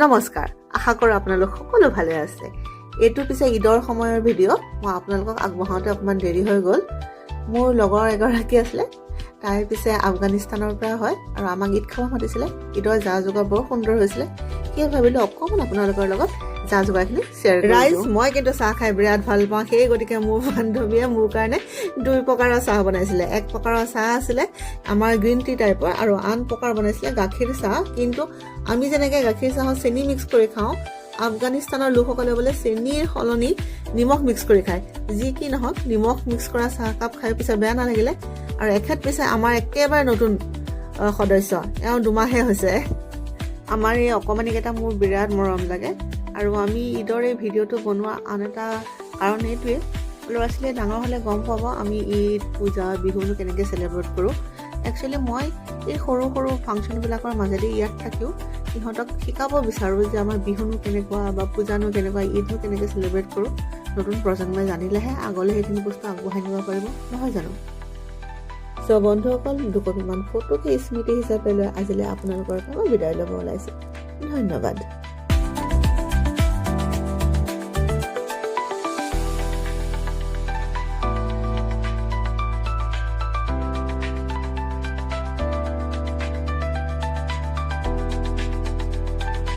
নমস্কাৰ, আশা কৰোঁ আপোনালোক সকলো ভালে আছে। এইটো পিছে ঈদৰ সময়ৰ ভিডিঅ'। মই আপোনালোকক আগবঢ়াওঁতে অকণমান দেৰি হৈ গ'ল। মোৰ লগৰ এগৰাকী আছিলে, তাই পিছে আফগানিস্তানৰ পৰা হয় আৰু আমাক ঈদ খাব মাতিছিলে। ঈদৰ যা যোগাৰ বৰ সুন্দৰ হৈছিলে, সেয়ে ভাবিলোঁ অকণমান আপোনালোকৰ লগত যা যোগাৰখিনি শ্বেয়াৰ কৰোঁ। ৰাইজ, মই কিন্তু চাহ খাই বিৰাট ভাল পাওঁ, সেই গতিকে মোৰ বান্ধৱীয়ে মোৰ কাৰণে 2 প্ৰকাৰৰ চাহ বনাইছিলে। 1 প্ৰকাৰৰ চাহ আছিলে আমাৰ গ্ৰীণ টি টাইপৰ আৰু আন প্ৰকাৰ বনাইছিলে গাখীৰ চাহ। কিন্তু আমি যেনেকৈ গাখীৰ চাহত চেনি মিক্স কৰি খাওঁ, আফগানিস্তানৰ লোকসকলে বোলে চেনিৰ সলনি নিমখ মিক্স কৰি খায়। যি কি নহওক, নিমখ মিক্স কৰা চাহকাপ খাই পিছে বেয়া নালাগিলে। আৰু এখেত পিছে আমাৰ একেবাৰে নতুন সদস্য, এওঁ 2 মাহে হৈছে। আমাৰ এই অকণমানিকেইটা মোৰ বিৰাট মৰম লাগে। আৰু আমি ঈদৰ এই ভিডিঅ'টো বনোৱা আন এটা কাৰণ এইটোৱে, ল'ৰা ছোৱালীয়ে ডাঙৰ হ'লে গম পাব আমি ঈদ, পূজা, বিহুনো কেনেকৈ চেলিব্ৰেট কৰোঁ। একচুৱেলি মই এই সৰু সৰু ফাংচনবিলাকৰ মাজেদি ইয়াত থাকিও সিহঁতক শিকাব বিচাৰোঁ যে আমাৰ বিহুনো কেনেকুৱা বা পূজানো কেনেকুৱা, ঈদনো কেনেকৈ চেলিব্ৰেট কৰোঁ। নতুন প্ৰজন্মই জানিলেহে আগলৈ সেইখিনি বস্তু আগবঢ়াই নিব পাৰিব, নহয় জানো? চ' বন্ধুসকল, 2 কপিমান ফটোকে স্মৃতি হিচাপে লৈ আজিলৈ আপোনালোকৰ পৰা বিদায় ল'ব ওলাইছোঁ। ধন্যবাদ।